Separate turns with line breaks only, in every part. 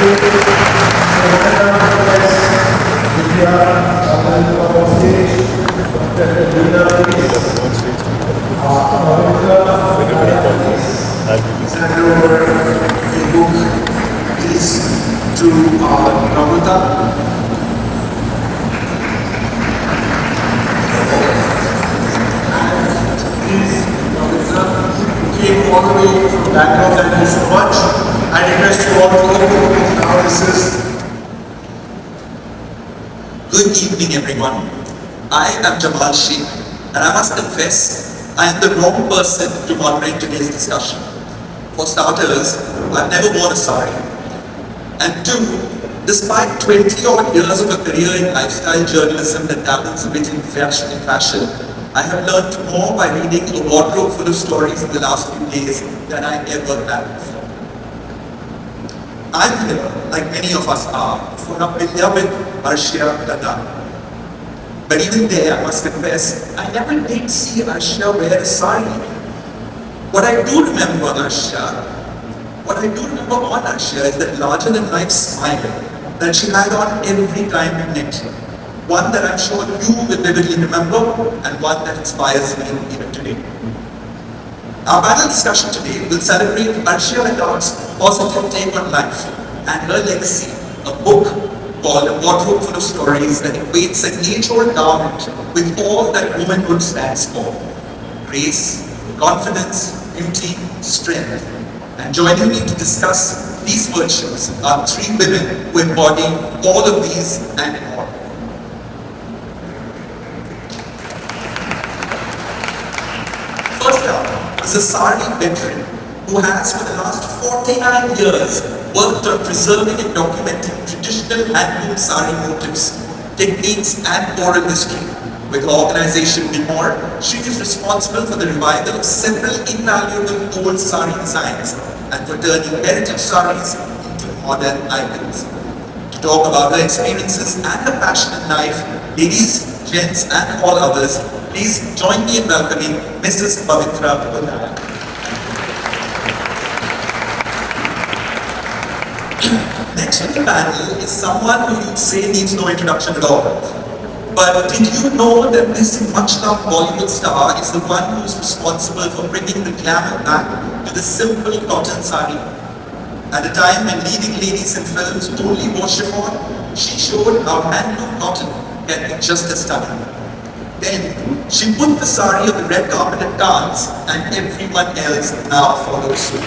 Vidya Balan on stage, Dr. Vidya please. Pavitra, please. Hand over the book, please, to Namrata. Please, Namrata, who came all the way from Bangalore. Thank you so much. I request you all to open the book now. This is
Good evening, everyone. I am Jamal Sheikh, and I must confess, I am the wrong person to moderate today's discussion. For starters, I've never worn a sari. And two, despite 20 odd years of a career in lifestyle journalism that dabbles a bit in fashion, I have learned more by reading a wardrobe full of stories in the last few days than I ever have before. I'm here, like many of us are, for our beloved Arshiya Ladakh. But even there, I must confess, I never did see Arshiya wear a sari. What I do remember on Arshiya is that larger-than-life smile that she had on every time we met. One that I'm sure you will vividly remember, and one that inspires me even today. Our panel discussion today will celebrate Arshiya Ladakh's positive take on life and her legacy, a book called A Wardrobe Full of Stories that equates an age-old garment with all that womanhood stands for: grace, confidence, beauty, strength. And joining me to discuss these virtues are three women who embody all of these and more. First up is a sari veteran who has for the last 49 years worked on preserving and documenting traditional handloom sari motifs, techniques and oral history. With her organization Bimor, she is responsible for the revival of several invaluable old sari designs and for turning heritage saris into modern icons. To talk about her experiences and her passion in life, ladies, gents and all others, please join me in welcoming Mrs. Vidya Balan. Next on the panel is someone who you'd say needs no introduction at all. But did you know that this much-loved Bollywood star is the one who is responsible for bringing the glamour back to the simple cotton sari? At a time when leading ladies in films only wore chiffon, she showed how handloom cotton can be just as stunning. Then, she put the sari on the red carpet at dance, and everyone else now followed suit.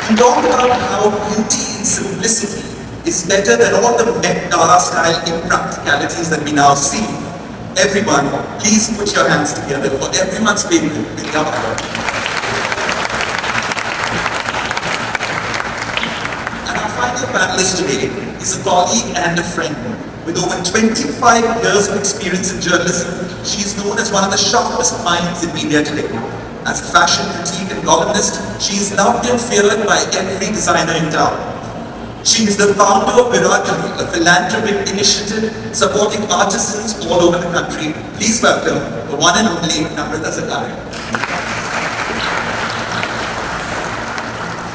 To talk about how beauty in simplicity is better than all the Met Gala style impracticalities that we now see, everyone, please put your hands together for everyone's favorite Vidya Balan. And our final panelist today is a colleague and a friend. With over 25 years of experience in journalism, she is known as one of the sharpest minds in media today. As a fashion critique and columnist, she is loved and feared by every designer in town. She is the founder of Manoranjan, a philanthropic initiative supporting artisans all over the country. Please welcome the one and only Namrata.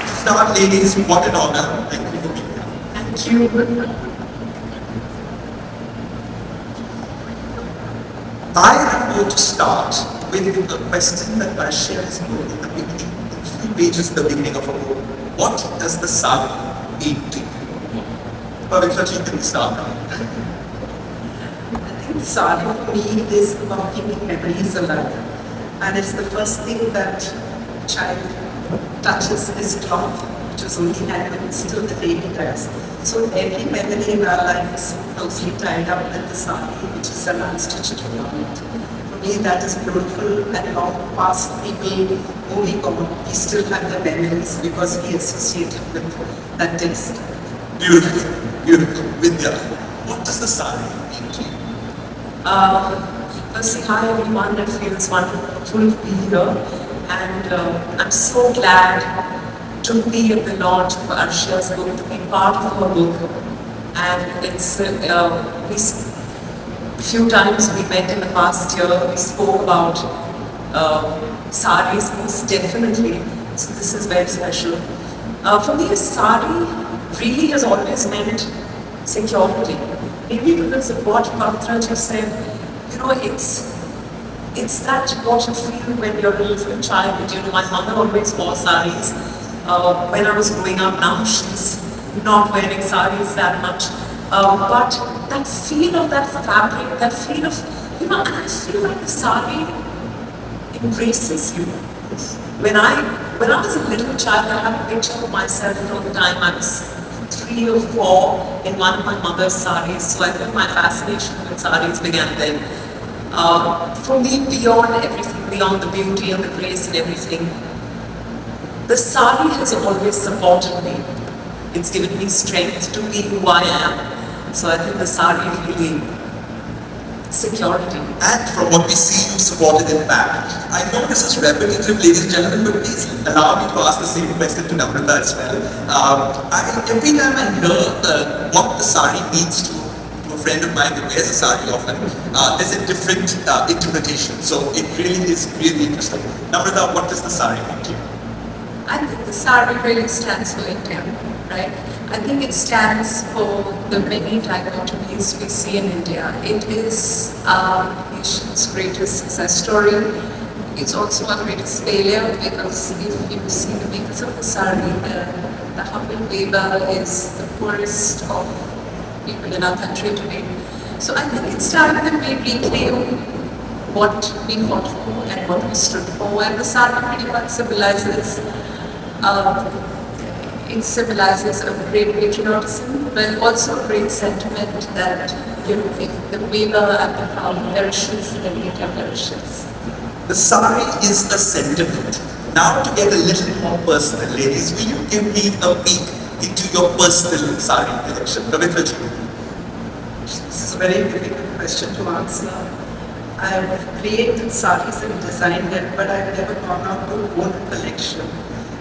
To start, ladies, what an honor. Thank you for being here.
Thank you.
I am going to start with a question that Arshiya has put in the beginning, a few pages at the beginning of her book. What does the sari mean to you? Pavitra, you can start.
I think the sari for me is about keeping memories alive. And it's the first thing that a child touches is cloth, which was only handmade till the day he dies. So every memory in our life is closely tied up with the sari, which is an unstitched garment. For me, that is beautiful, and long past people moving on, we still have the memories because we associate it with that taste.
Beautiful, beautiful. Vidya, what does the sari mean to you?
Firstly, hi everyone, it feels wonderful to be here, and I'm so glad to be at the launch of Arshiya's book, to be part of her book. And it's a few times we met in the past year, we spoke about saris most definitely, So this is very special. For me, a sari really has always meant security. Maybe because of what Pavitra just said, you know, it's that what you feel when you're a little child. You know, my mother always wore saris. When I was growing up, now she's not wearing saris that much. But that feel of that fabric, that feel of, you know, I feel like the sari embraces you. When I was a little child, I had a picture of myself from the time I was 3 or 4 in one of my mother's saris. So I think my fascination with saris began then. For me, beyond everything, beyond the beauty and the grace and everything, the sari has always supported me. It's given me strength to be who I am. So I think the sari really security.
And from what we see, you supported it back. I know this is repetitive, ladies and gentlemen, but please allow me to ask the same question to Namrata as well. Every time I hear what the sari means to a friend of mine who wears a sari often, there's a different interpretation. So it really is really interesting. Namrata, what does the sari mean to you?
I think the sari really stands for India, right? I think it stands for the many dichotomies we see in India. It is our nation's greatest success story. It's also our greatest failure because if you see the makers of the sari, the humble weaver is the poorest of people in our country today. So I think it started when we reclaim what we fought for and what we stood for, and the sari pretty much symbolizes it symbolizes a great patriotism, but also a great sentiment that, you know, if the weaver and the crown perishes, then India perishes.
The sari is a sentiment. Now to get a little more personal, ladies, will you give me a peek into your personal sari collection? Pavitra ji.
This is a very difficult question to answer. I've created saris and designed them, but I've never gone out to own a collection.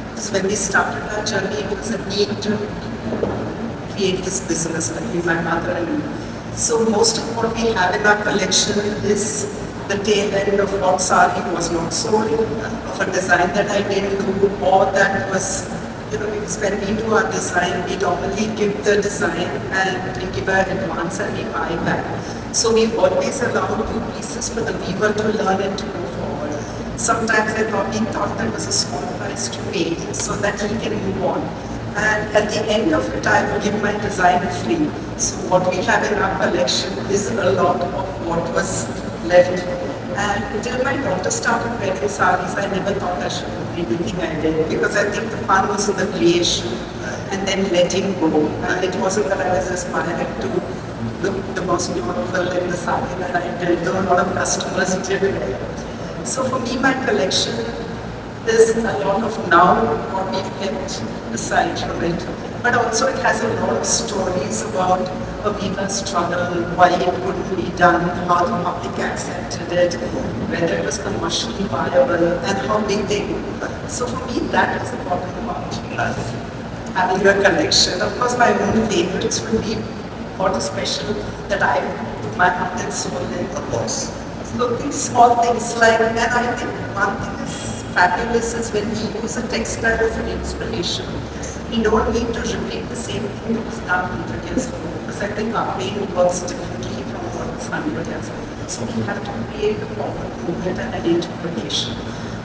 Because when we started our journey, it was a need to create this business, like my mother and me. So most of what we have in our collection is the tail end of what sari was not sold, of a design that I didn't do, or that was, you know, because when we do our design, we normally give the design and we give an advance and we buy back. So we've always allowed 2 pieces for the weaver to learn and to go forward. Sometimes I thought that was a small price to pay so that he can move on. And at the end of it, I will give my design free. So what we have in our collection is a lot of what was left. And until my daughter started wearing saris, I never thought I should do anything I did, because I think the fun was in the creation and then letting go. And it wasn't that I was aspiring to look the most beautiful in the sari that I did, though a lot of customers did it. So for me, my collection is a lot of now what we've kept aside from it, but also it has a lot of stories about a weaver's struggle, why it couldn't be done, how the public accepted it, whether it was commercially viable, and how big they grew. So for me, that is the bottom about having a collection. Of course, my own favorites would be what is special that I put my heart and soul in.
Of course.
So these small things like, and I think one thing is fabulous is when we use a textile as an inspiration. We don't need to repeat the same thing that was done 100 years ago, because I think our brain works differently from what was 100 years ago. So we have to create a forward movement and an interpretation.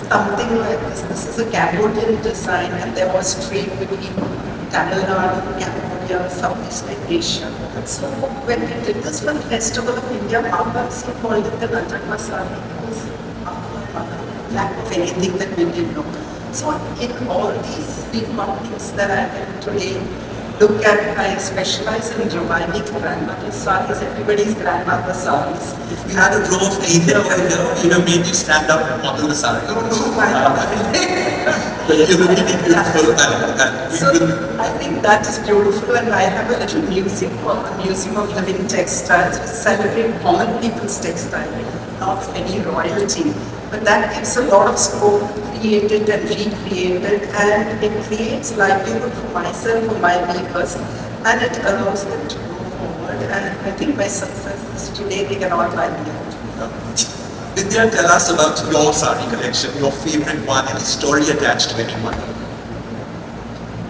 Something like this is a Cambodian design, and there was trade between Tamil Nadu, Cambodia, Southeast Asia. So when we did this for the Festival of India, Mahabharata called it the Lantan Masala, because lack of anything that we didn't know. So in all these big things that I can today look at, I specialize in reviving grandmother saris, everybody's grandmother saris.
If we had a row of India over here, you know, made you stand up and model the sari. You're really beautiful, and
So I think that is beautiful, and I have a little museum called the Museum of Living Textiles, which celebrate common people's textile, not any royalty. But that gives a lot of scope, created and recreated, and it creates livelihood for myself, for my weavers, and it allows them to go forward. And I think my success is today they can all buy me out.
Vidya, tell us about your sari collection, your favorite one, any story attached to anyone.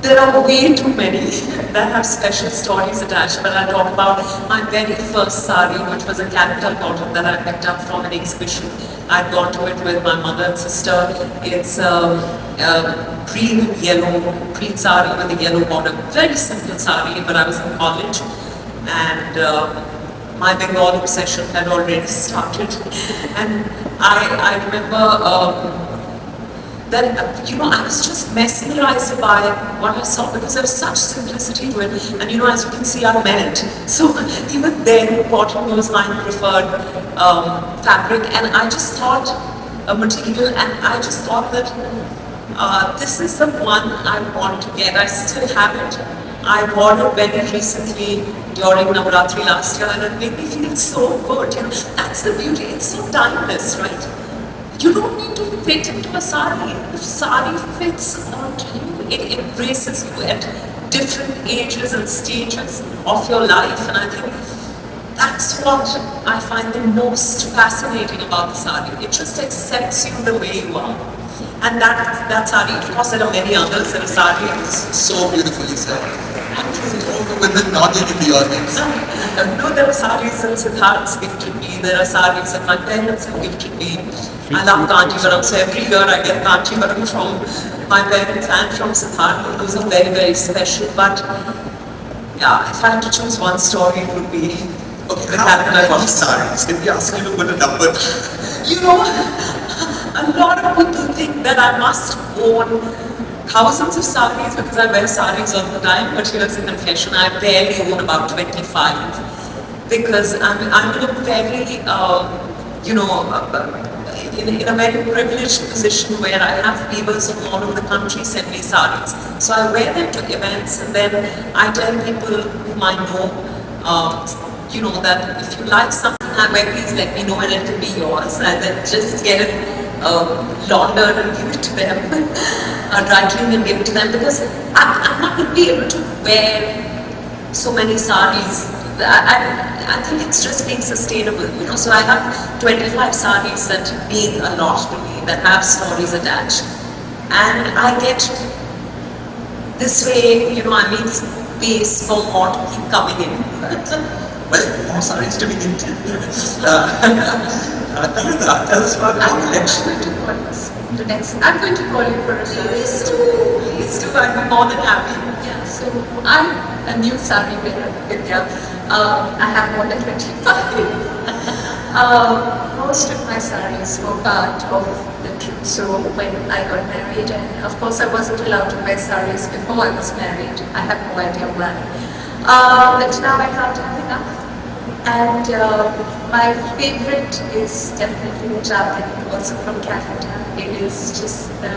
There are way too many that have special stories attached, but I'll talk about my very first sari, which was a Calcutta cotton that I picked up from an exhibition. I'd gone to it with my mother and sister. It's green and yellow, green sari with a yellow border. Very simple sari, but I was in college and my Bengal obsession had already started. And I remember that, I was just mesmerized by what I saw because there was such simplicity to it. And as you can see, I melt. So even then, cotton was my preferred fabric. And I just thought, material, and I just thought that this is the one I want to get. I still have it. I wore it very recently during Navaratri last year, and it made me feel so good. That's the beauty. It's so timeless, right? You don't need to fit into a sari. The sari fits onto you. It embraces you at different ages and stages of your life. And I think that's what I find the most fascinating about the sari. It just accepts you the way you are. And that sari, of course there are many others in a sari.
So beautifully said. All the women nodding in the audience.
No, there are saris that Siddharth's gifted me. There are saris that my parents have gifted me. I love Kanchivaram, so every year I get Kanchivaram from my parents and from Siddharth. Those are very, very special. But yeah, if I had to choose one story, it would be
okay, how many saris? Can we ask you to put a number?
A lot of people think that I must own thousands of saris because I wear saris all the time, but here's a confession, I barely own about 25 because I'm in a very, in a very privileged position where I have weavers from all over the country send me saris. So I wear them to events and then I tell people whom I know, that if you like something I wear, please let me know and it will be yours. And then just get it laundered and give it to them, dry clean and give it to them because I'm not going to be able to wear so many saris. I think it's just being sustainable, So I have 25 saris that mean a lot to me, that have stories attached. And I get this way, space for more to keep coming in.
Well, more saris to be into. Tell us about your collection.
I'm going to call you for a
Please do, I'd be more than happy.
Yeah, so I'm a new sari wearer, Vidya. I have more than 25. Most of my saris were part of the trip. So when I got married, and of course I wasn't allowed to wear saris before I was married. I have no idea why. But now I can't have enough. And my favorite is definitely Manoranjan, also from Calcutta. It is just the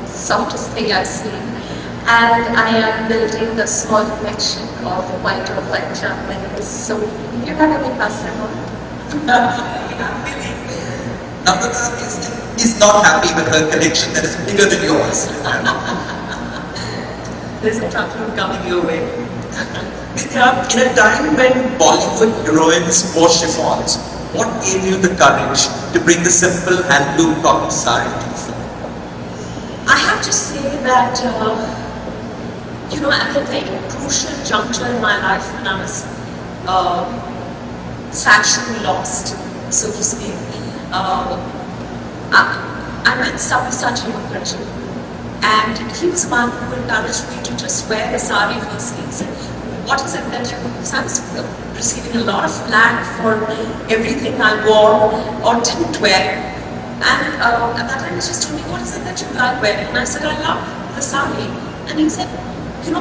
softest thing I've seen. And I am building a small collection of white or black Japanese. So you have any customer?
Namrata is not happy with her collection that is bigger than yours.
There's a truckload coming your way.
Vidya, in a time when Bollywood heroines wore chiffons, what gave you the courage to bring the simple handloom cotton sari to the fore?
I have to say that, at a very crucial juncture in my life when I was fashion lost, so to speak, I met Sabyasachi Mukherjee, and he was one who encouraged me to just wear a sari firstly. He said, what is it that you, because I was receiving a lot of flack for everything I wore or didn't wear. And at that time he just told me, what is it that you like wearing? And I said, I love the sari. And he said,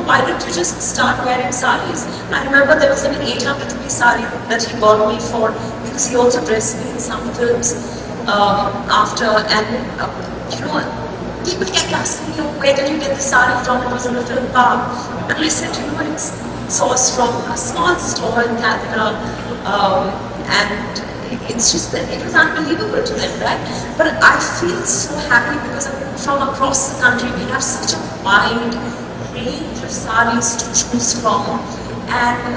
why don't you just start wearing saris? I remember there was an 800 rupee sari that he bought me for, because he also dressed me in some films after, and people kept asking me, where did you get the sari from? It was in a film bar. And I said, it's sourced from a small store in Calcutta, and it's just that it was unbelievable to them, right? But I feel so happy because from across the country we have such a wide range of saris to choose from, and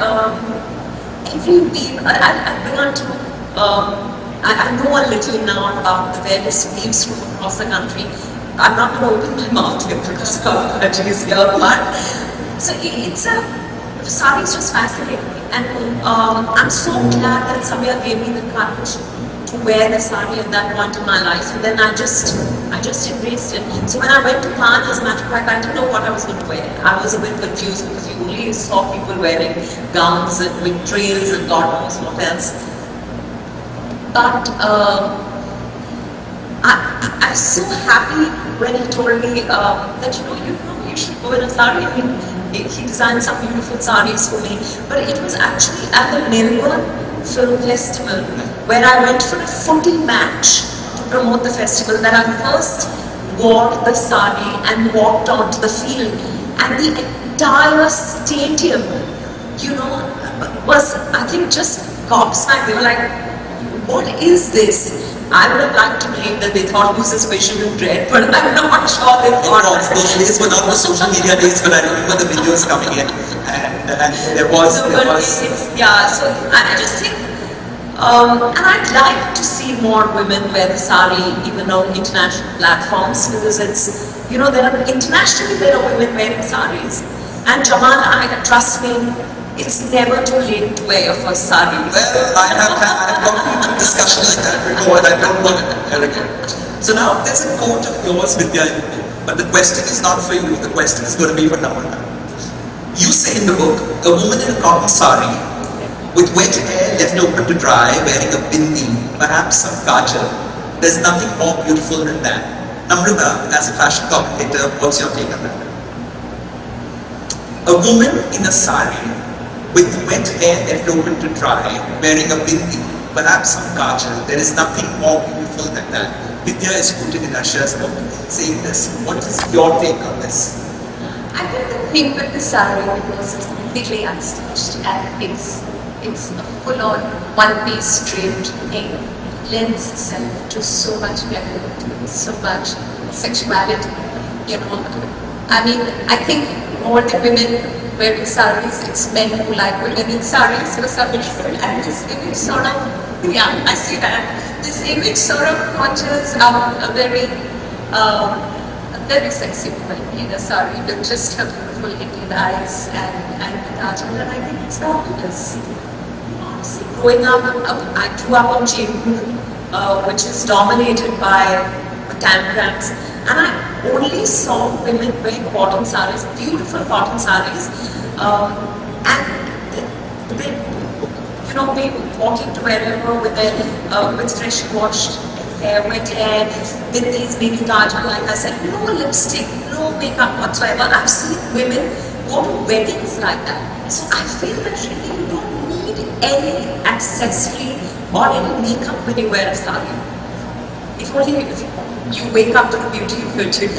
every week I've begun to I know a little now about the various weaves from across the country. I'm not going to open my mouth here because Kavi is here, but so it's a sari is just fascinating, and I'm so glad that Samya gave me the courage to wear the sari at that point in my life, and then I just embraced it. So when I went to Cannes, as a matter of fact, I didn't know what I was going to wear. I was a bit confused because you only saw people wearing gowns and with trails and God knows what else. But I was so happy when he told me that you should go in a sari. I mean, he designed some beautiful saris for me, but it was actually at the Melbourne Film Festival where I went for a footy match to promote the festival that I first wore the sari and walked onto the field, and the entire stadium, was, I think, just gobsmacked. They were like, what is this? I would have liked to believe that they thought who's this patient in dread, but I'm not sure they thought.
Those days were not the social media days, but I remember the videos coming in, and there was.
So I just think, and I'd like to see more women wear the sari, even on international platforms, because it's, there are internationally there are women wearing saris, and Jamal, trust me, it's never too late to wear your first sari.
Well, I have gone into discussion like that before, and I don't want to compare again. So now, there's a quote of yours, Vidya, but the question is not for you, the question is going to be for Namrata. You say in the book, a woman in a cotton sari, with wet hair left open to dry, wearing a bindi, perhaps some kajal, there's nothing more beautiful than that. Namrata, as a fashion commentator, what's your take on that? A woman in a sari, with wet hair left open to dry, wearing a bindi, perhaps some kajal, there is nothing more beautiful than that. Vidya is quoted in Arshiya's book saying this. What is your take on this?
I think the thing with the sari, because it's completely unstitched and it's a full-on one-piece draped thing, lends itself to so much femininity, so much sexuality. I mean, I think more than women wearing saris, it's men who like women in saris for some reason, and this image sort of, I see that. This image sort of conjures up a very sexy woman in a sari with just her beautiful Indian eyes and kajal, and I think it's fabulous.
Honestly, growing up, I grew up on Jaipur, which is dominated by tangrams, and I only saw women wearing cotton saris, beautiful cotton saris, and they walking to wherever with their with fresh washed hair, wet hair, with these baby kajal, like I said, no lipstick, no makeup whatsoever. I've seen women go to weddings like that. So I feel that really you don't need any accessory or any makeup when you wear a sari. If only you wake up to the beauty of your chin.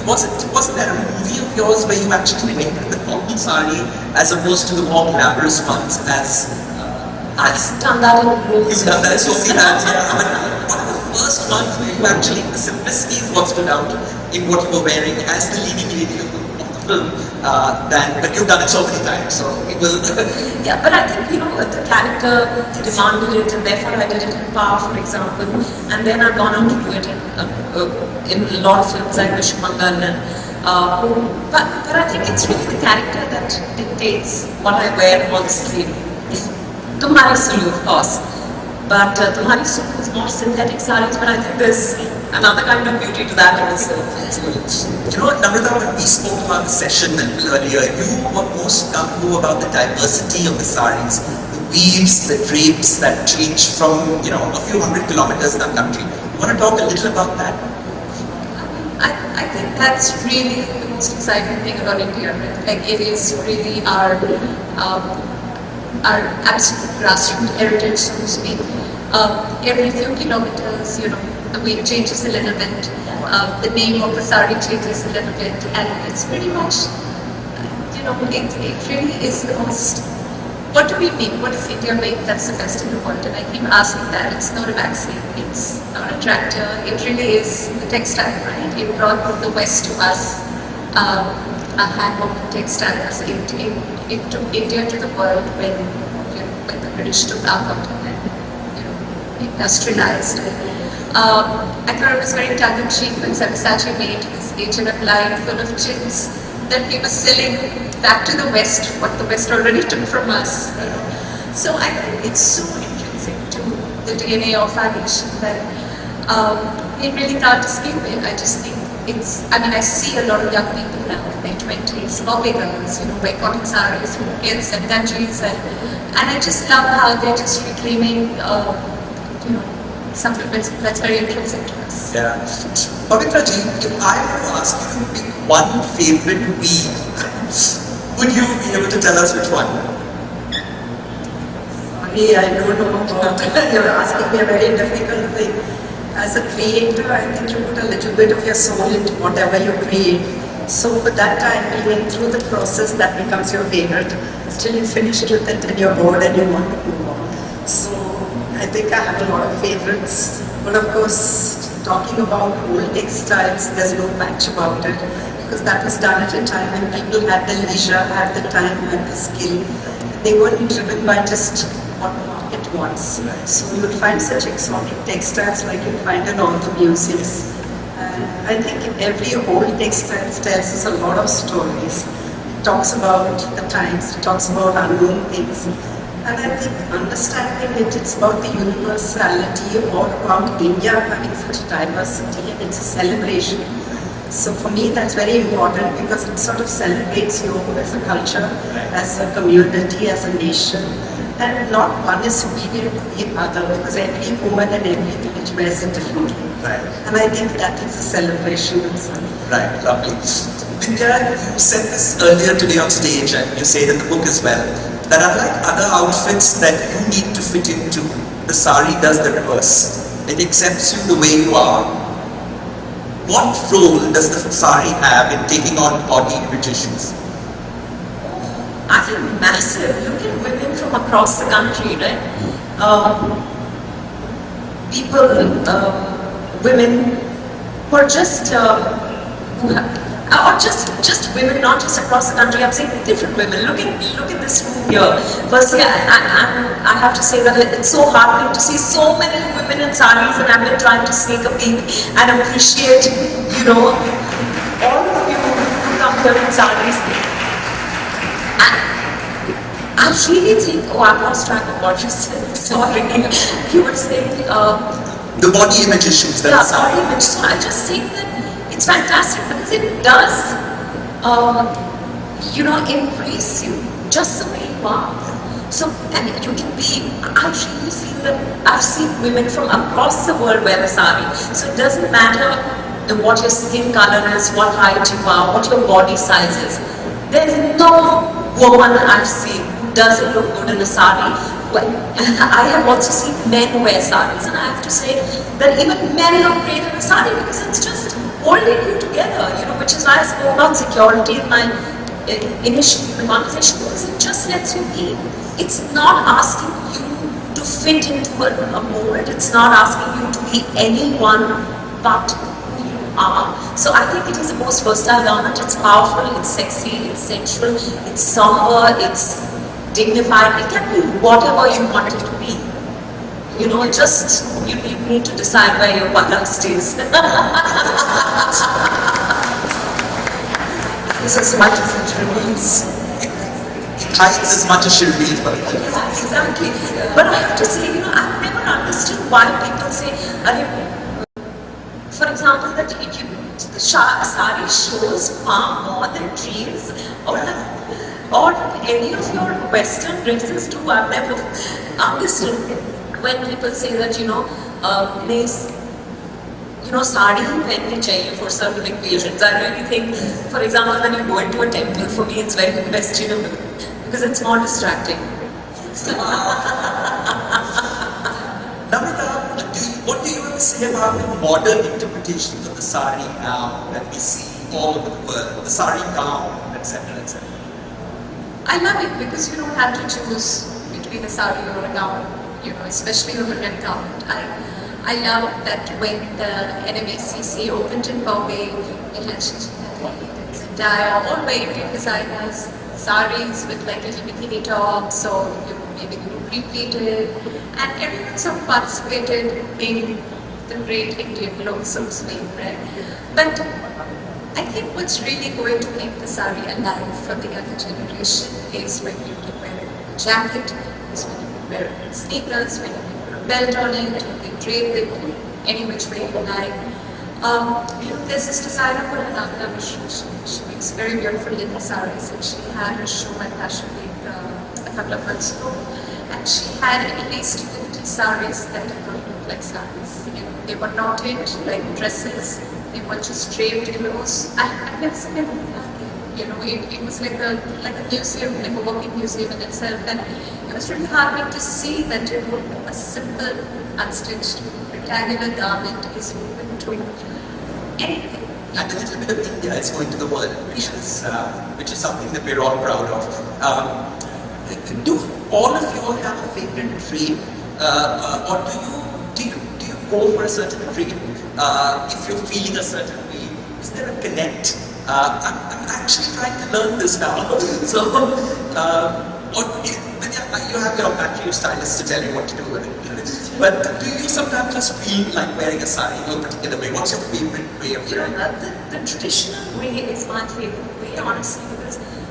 Wasn't there a movie of yours where you actually went with the cotton sari as opposed to the more glamorous ones?
I've done that in
You've done that so many times. Yeah. I mean, one of the first ones where you actually, the simplicity is what stood out in what you were wearing as the leading lady of the film. But you've done it so many times, so it will.
Yeah, but I think the character demanded it, and therefore I did it in Power, for example, and then I've gone on to do it in a lot of films like Vishmangal, and but I think it's really the character that dictates what I wear on screen. Tumhari Sulu, of course, but Tumhari Sulu is more synthetic saris, but I think there's another kind of beauty to that also.
Namrata, when we spoke about the session earlier, you were most comfortable about the diversity of the saris, the weaves, the drapes that change from, a few hundred kilometers in our country. You want to talk a little about that?
I think that's really the most exciting thing about India. Like, it is really our absolute grassroots heritage, so to speak. Every few kilometers, the weight changes a little bit, the name of the sari changes a little bit, and it's pretty much, it really is the most. What do we make? What does India make that's the best in the world? And I keep asking that. It's not a vaccine, it's not a tractor, it really is the textile, right? It brought the West to us, a handwork textiles. It took India to the world when the British took our continent. industrialized. I thought it was very tongue-in-cheek when Sabyasachi made this H&M line full of chins that we were selling back to the West, what the West already took from us. So I think it's so intrinsic to the DNA of our nation that we really can't escape it. I just think I see a lot of young people now in their 20s, Bombay girls, wear cotton saris from kids and countries, and I just love how they're just reclaiming, something that's very intrinsic to us.
Yeah. Pavitra ji, if I were to ask you to pick one favorite weave, would you be able to tell us which one?
Sorry, I don't know about you're asking me a very difficult thing. As a creator, I think you put a little bit of your soul into whatever you create. So for that time, even through the process, that becomes your favorite. Still you finished with it and you're bored and you want to move on. So I think I have a lot of favorites. But of course, talking about old textiles, there's no match about it. Because that was done at a time when people had the leisure, had the time, had the skill. They weren't driven by just what the market wants. So you would find such exotic textiles like you find in all the museums. And I think every old textile tells us a lot of stories. It talks about the times, it talks about unknown things. And I think understanding it's about the universality or about India having such diversity, and it's a celebration. So for me that's very important because it sort of celebrates you as a culture, as a community, as a nation. And not one is superior to the other because every woman and every village wears it differently.
Right.
And I think that is a celebration itself.
Right, lovely. Vidya, you said this earlier today on stage and you say in the book as well, that unlike other outfits that you need to fit into, the sari does the reverse. It accepts you the way you are. What role does the sari have in taking on body image issues?
I think massive. Look at women from across the country, right? Women who are just, or just women, not just across the country. I'm saying different women. Look at this room here. Firstly, I have to say that it's so heartening to see so many women in saris, and I've been trying to sneak a peek and appreciate, all of you who come here in saris. I really think, I lost track of what you said. Sorry. You were saying,
the body image issues that
body image. So I just think that it's fantastic because it does, embrace you just the way you are. So, and you can be, I've really seen that, I've seen women from across the world wear the sari. So it doesn't matter what your skin color is, what height you are, what your body size is. There's no woman I've seen who doesn't look good in a sari. Well, I have also seen men wear saris, and I have to say that even men look great in a sari because it's just holding you together, which is why I spoke about security in my initial conversation, because it just lets you be. It's not asking you to fit into a mold, it's not asking you to be anyone but who you are. So I think it is the most versatile garment. It's powerful, it's sexy, it's sensual, it's somber, it's dignified. It can be whatever you want it to be. You need to decide where your bala stays. It's as much as it reveals.
It hides as much as she reveals.
Yes, exactly. But I have to say, I've never understood why people say, for example, that the sari shows far more than trees or any of your Western dresses too. I've never understood when people say that, sari pehni chahiye for certain occasions. I really think, for example, when you go into a temple, for me it's very questionable because it's more distracting.
Namita, what do you have to say about the modern interpretations of the sari now that we see all over the world? The sari gown, etc., etc.
I love it because you don't have to choose between a sari or a gown, especially a red garment. I love that when the NMACC opened in Bombay, it had Zendaya, all very great designers, saris with like little bikini tops or maybe repeated, and everyone sort of participated in the great Indian look, so to speak, right? But I think what's really going to make the sari alive for the younger generation is when you can wear a jacket, is when you can wear sneakers, when you can put a belt on it, you can drape it any which way you like. There's this designer called Manoranjan. She makes very beautiful little saris, and she had a show at Fashion Week a couple of months ago, and she had at least 50 saris that did not look like saris. They were knotted like dresses. They were just draped clothes. I've never seen anything like it. It was like a museum, like a walking museum in itself, and it was really heartening to see that a simple, unstitched, rectangular garment is moving to anything.
And a little bit of India is going to the world, which is something that we're all proud of. Do all of you all have a favorite dream, or do you go for a certain dream if you're feeling a certain way? Is there a connect? I'm actually trying to learn this now. So, you have your battery of stylists to tell you what to do with it. But do you sometimes just feel like wearing a sari in a particular way? What's your favorite way of wearing it?
The traditional way is my favorite way, honestly,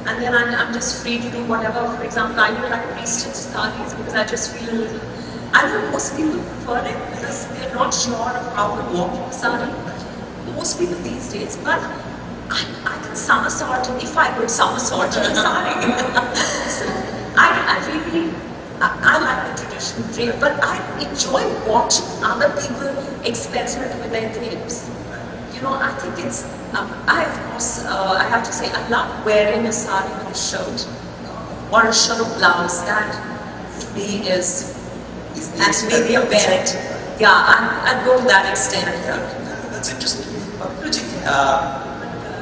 and then I'm just free to do whatever. For example, I don't like pre-stitched saris because I just feel a little. I know most people prefer it because they're not sure of how to walk in a sari. Most people these days, but I can somersault if I could somersault in a sari. So I like the traditional drape, but I enjoy watching other people experiment with their drapes. I think it's, I have to say, I love wearing a sari with a shirt or a shirt blouse. That to me is maybe a belt. Yeah, I'd go to that extent.
That's interesting.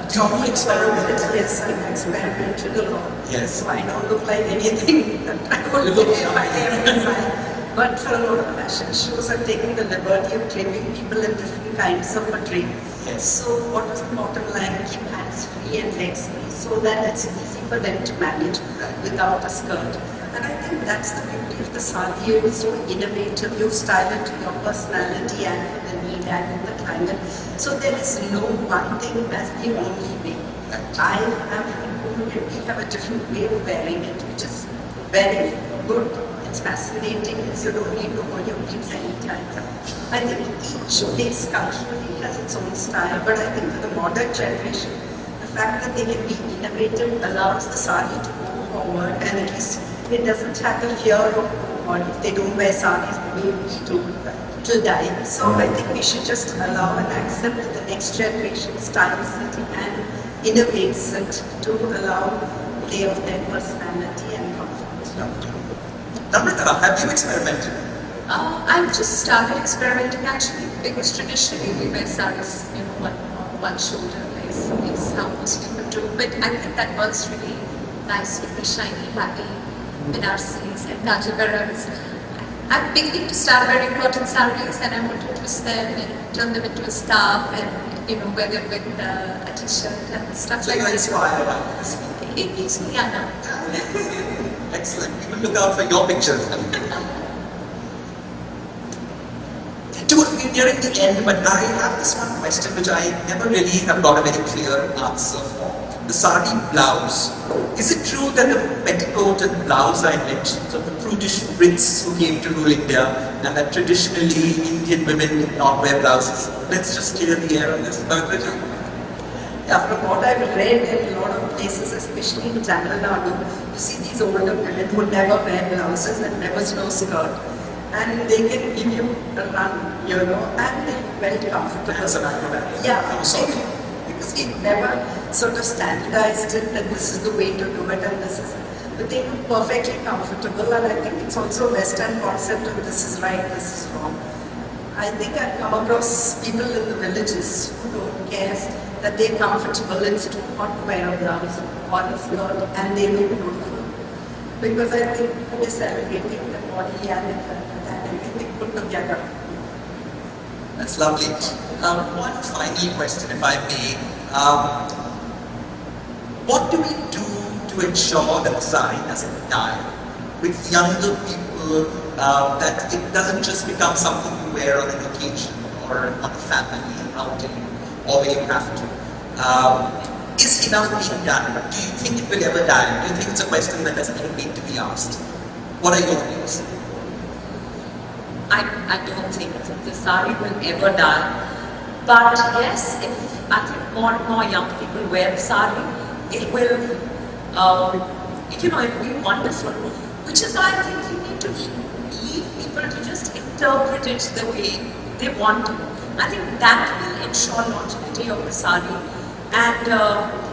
Do you experiment?
Yes, I've experimented a lot.
Yes.
So I don't look like anything that I would look like my hair design. But for a lot of fashion shows, I've taken the liberty of training people in different kinds of a drape.
Yes.
So what was the bottom line? Keep hands free and legs free so that it's easy for them to manage without a skirt. And I think that's the beauty of the sari. You're so innovative. You style it to your personality and for the need and for the climate. So there is no one thing as the only way. We have a different way of wearing it, which is very good. It's fascinating because you don't need to hold your kids anytime. I think each place culturally has its own style, but I think for the modern generation, the fact that they can be innovative allows the sari to go forward, and at least it doesn't have the fear of, or if they don't wear saris, maybe to die. So I think we should just allow and accept that the next generation styles it and innovates it to allow play of their personality and comfort.
Namrata, have you experimented?
I've just started experimenting actually because traditionally we wear saris, one shoulder is how most people do. But I think that works really nice with the shiny, happy Banarsis and Kajivaras. I'm beginning to start wearing cotton saris and I want to twist them and turn them into a scarf and wear them with a t-shirt and stuff
So
like
you're
that.
inspired by this.
It gives me
Excellent. We will look out for your pictures. We're nearing the end, but I have this one question which I never really have got a very clear answer for. The sari blouse. Is it true that the petticoat and blouse are inventions of the prudish Brits who came to rule India, and that traditionally Indian women did not wear blouses? Let's just clear the air on this.
Yeah, from what I've read in a lot of places, especially in Tamil Nadu, you see these older women who never wear blouses and never no skirt. And they can give you a run, and they're very comfortable. Yeah, because we never sort of standardized it that this is the way to do it and this is, but they look perfectly comfortable, and I think it's also a Western concept of this is right, this is wrong. I think I've come across people in the villages who don't care that they're comfortable, it's too hot to wear a blouse or a skirt, and they look beautiful. Because I think they're celebrating the body and everything put together.
That's lovely. One final question, if I may. What do we do to ensure that the sari doesn't die? with younger people, that it doesn't just become something you wear on an occasion or on a family outing or where you have to. Is enough being done? Do you think it will ever die? Do you think it's a question that doesn't even need to be asked? What are your views?
I don't think the sari will ever die. But yes, if I think more and more young people wear the sari, it will, it will be wonderful. Which is why I think you need to leave people to just interpret it the way they want to. I think that will ensure longevity of the sari. And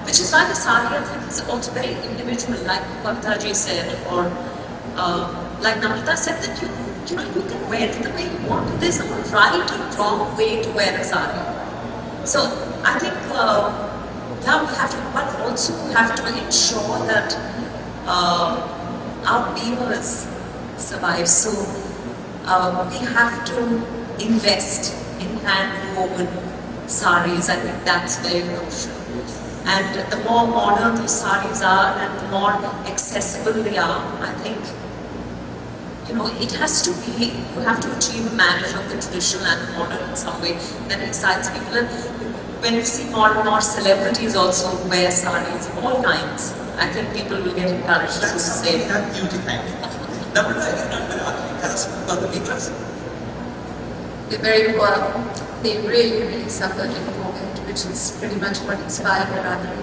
which is why the sari, I think, is also very individual, like Bhaktaji said, or like Namrata said, that you can wear it the way you want. There's no right or wrong way to wear a sari. So I think now we have to, but also have to ensure that our weavers survive. So we have to invest in hand-woven saris. I think that's very crucial. And the more modern those saris are and the more accessible they are, I think, it has to be, you have to achieve a marriage of the traditional and the modern in some way that excites people. And when you see more and more celebrities also wear saris all times, I think people will get encouraged to do the same.
That's beauty, thank you. Namrata, I'm going to ask you, tell us about the weavers.
They're very poor. They really, really suffered in COVID, which is pretty much what inspired me rather.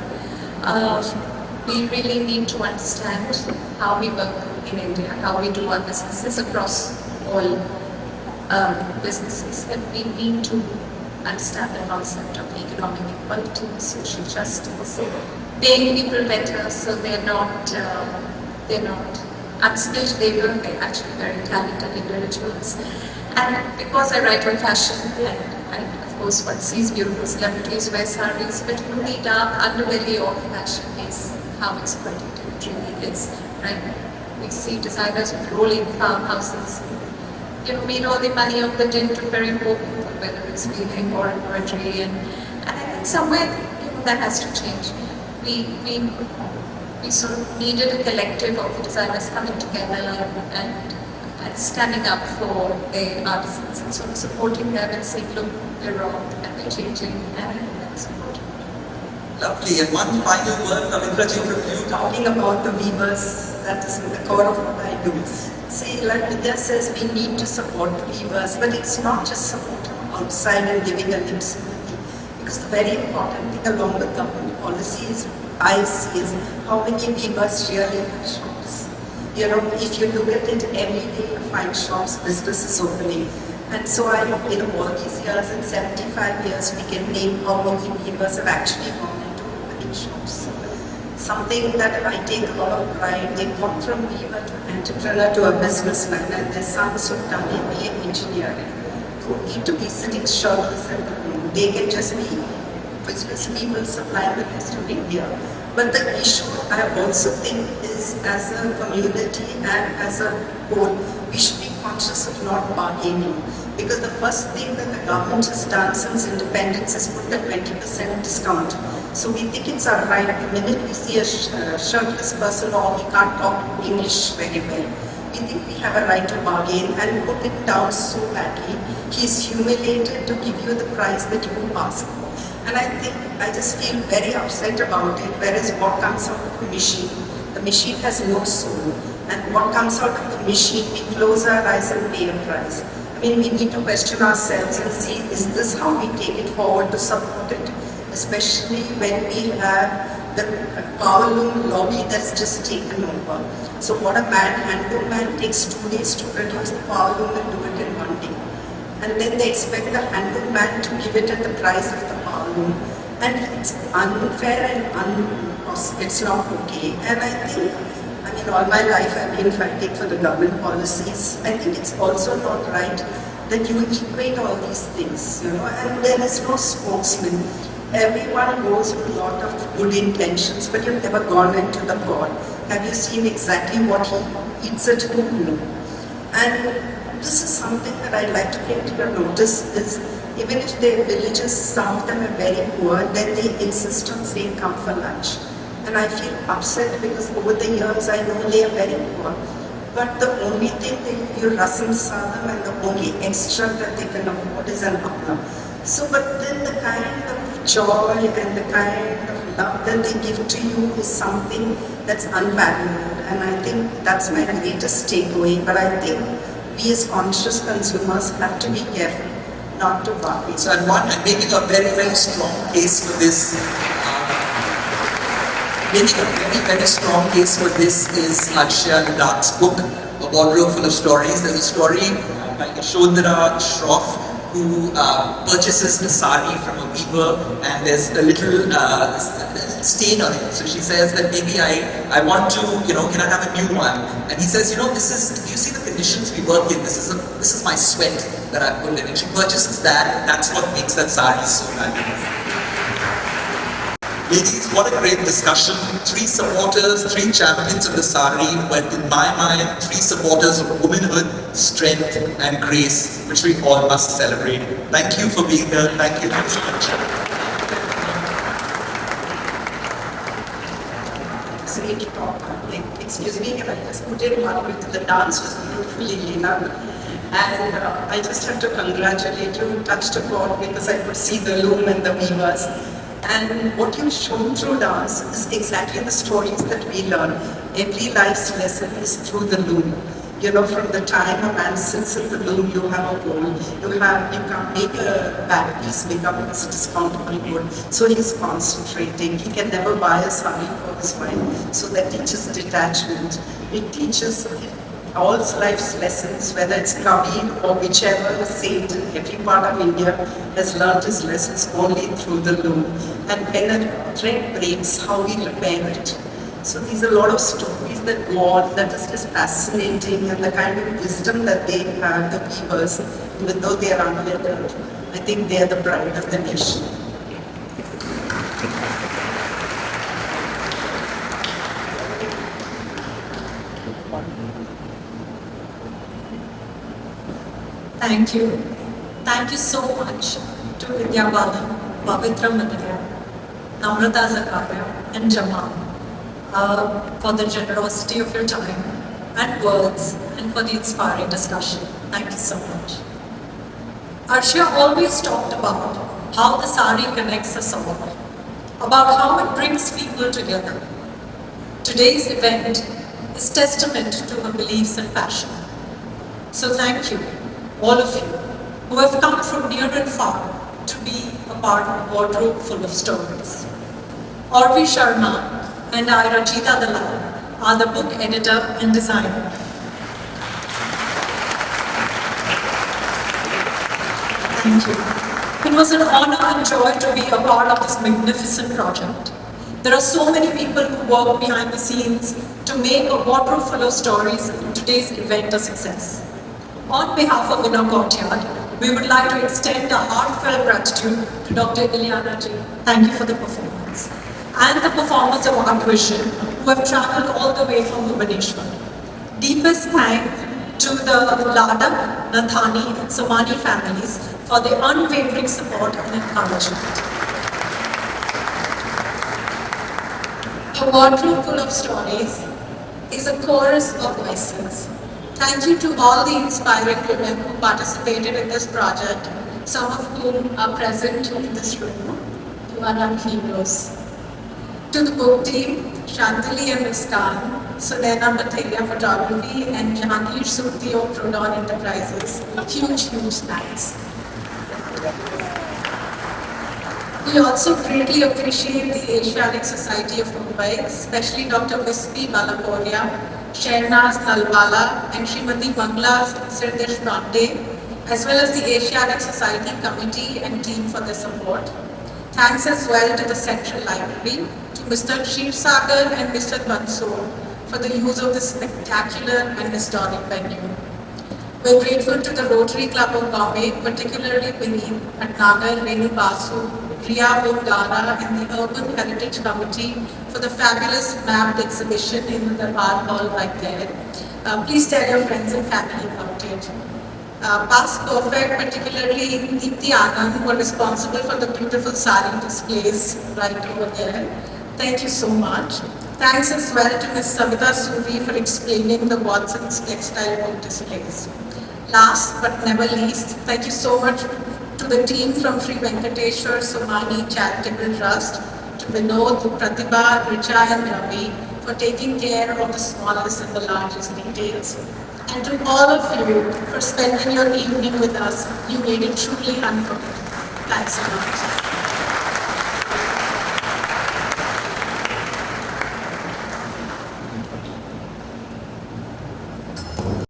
We really need to understand how we work in India, how we do our businesses across all businesses, that we need to understand the concept of economic equality, social justice, paying people better so they're not unskilled labor, they're actually very talented individuals. And because I write on fashion, and of course one sees beautiful celebrities wear saris, but the dark underbelly of fashion is how exploitative it really is, right? We see designers with rolling farmhouses, made all the money on the tint of very poor people, whether it's weaving or embroidery, and I think somewhere, that has to change. We sort of needed a collective of the designers coming together and standing up for the artisans and sort of supporting them and saying, look, we're wrong and we're changing and supporting.
Lovely. And one final word, Namindraji, from you.
Talking about the weavers, that is in the core of what I do. See, like Vidya says, we need to support the weavers, but it's not just supporting outside and giving a lip sympathy. Because the very important thing along with government policies I see is how many weavers really have shops. If you look at it every day, you find shops, businesses opening. And so all these years, in 75 years, we can name how many weavers have actually gone into opening shops. Something that I take a lot of pride, they gone from weaver to entrepreneur to a businessman, and their sons who've done MBA engineering don't need to be sitting shirtless in the room. They can just be business people supply the rest of India. But the issue I also think is, as a community and as a whole, we should be conscious of not bargaining. Because the first thing that the government has done since independence is put the 20% discount. So we think it's our right. The minute we see a shirtless person or he can't talk English very well, we think we have a right to bargain and put it down so badly. He's humiliated to give you the price that you ask for. And I just feel very upset about it, whereas what comes out of the machine has no soul. And what comes out of the machine, we close our eyes and pay a price. I mean, we need to question ourselves and see, is this how we take it forward to support it? Especially when we have the power loom lobby that's just taken over. So what a handloom man takes 2 days to produce the power loom and do it in 1 day. And then they expect the handloom man to give it at the price of the power loom. And it's unfair and it's not okay. And I think, all my life I've been fighting for the government policies. I think it's also not right that you equate all these things, and there is no spokesman. Everyone goes with a lot of good intentions, but you've never gone into the pot. Have you seen exactly what he eats at home? No. And this is something that I'd like to bring to your notice is, even if their villages, some of them are very poor, then they insist on saying come for lunch. And I feel upset because over the years I know they are very poor. But the only thing that you rasam sadam and the only extra that they can afford is an apna. So, but then the kind of joy and the kind of love that they give to you is something that's unparalleled. And I think that's my greatest takeaway. But I think we as conscious consumers have to be careful not to buy.
So, and making a very, very strong case for this, making a very, very strong case for this is Arshiya Ladakh's book, A Wardrobe Full of Stories. There's a story by Shudh who purchases the sari from a weaver, and there's a little stain on it. So she says that maybe I want to, can I have a new one? And he says, you see the conditions we work in, this is my sweat that I put in. And she purchases that, and that's what makes that sari so valuable. Ladies, what a great discussion. 3 supporters, 3 champions of the sari, but in my mind, 3 supporters of womanhood, strength and grace, which we all must celebrate. Thank you for being here. Thank you so much.
Great talk. Excuse me if I just put in one with the dance was beautifully done. And I just have to congratulate you. You touched upon because I could see the loom and the weavers. And what you've shown through dance is exactly the stories that we learn. Every life's lesson is through the loom. From the time a man sits at the loom, you have a goal. You can't make a bad piece become a discountable good. So he's concentrating. He can never buy a sari for his wife. So that teaches detachment. It teaches all life's lessons, whether it's Kabir or whichever saint in every part of India has learned his lessons only through the loom. And when a thread breaks, how we repair it. So these are a lot of stories that go on that is just fascinating, and the kind of wisdom that they have, the weavers, even though they are unlettered, I think they are the pride of the nation.
Thank you. Thank you so much to Vidya Balan, Pavitra Madhya, Namrata Zakaria, and Jamal for the generosity of your time and words and for the inspiring discussion. Thank you so much. Arshiya always talked about how the sari connects us all, about how it brings people together. Today's event is testament to her beliefs and passion. So thank you, all of you, who have come from near and far to be a part of Wardrobe Full of Stories. Orvi Sharma and I, Rajita Dalal, are the book editor and designer. Thank you. It was an honor and joy to be a part of this magnificent project. There are so many people who work behind the scenes to make a Wardrobe Full of Stories and today's event a success. On behalf of Vinod Kotyad, we would like to extend a heartfelt gratitude to Dr. Ilyana Ji. Thank you for the performance. And the performers of Art Vision who have travelled all the way from Bhubaneswar. Deepest thanks to the Ladakh, Nathani and Somani families for their unwavering support and encouragement. A Wardrobe Full of Stories is a chorus of voices. Thank you to all the inspiring women who participated in this project, some of whom are present in this room. You are our heroes. To the book team, Shantali and Muskan, Sunena Bhatia Photography, and Jahangir Surti of Prodon Enterprises, huge thanks. We also greatly appreciate the Asiatic Society of Mumbai, especially Dr. Vispi Balaporia, Shahnaz Nalwala, and Srimati Bangla Sirdesh Pandey, as well as the Asiatic Society Committee and team for their support. Thanks as well to the Central Library, to Mr. Shirsagar and Mr. Mansoor for the use of this spectacular and historic venue. We're grateful to the Rotary Club of Bombay, particularly Vineet Bhatnagar, Renu Basu, Priya Bungara, and the Urban Heritage Committee for the fabulous mapped exhibition in the bar hall right there. Please tell your friends and family about it. Past Perfect, particularly Deepthi Anand, who are responsible for the beautiful sari displays right over there. Thank you so much.
Thanks as well to Ms. Savita Suri for explaining the Watson's textile book displays. Last but never least, thank you so much to the team from Sri Venkateshwar Somani Charitable Trust, to Vinod, Pratibha, Richa and Ravi for taking care of the smallest and the largest details. And to all of you for spending your evening with us. You made it truly unforgettable. Thanks a lot.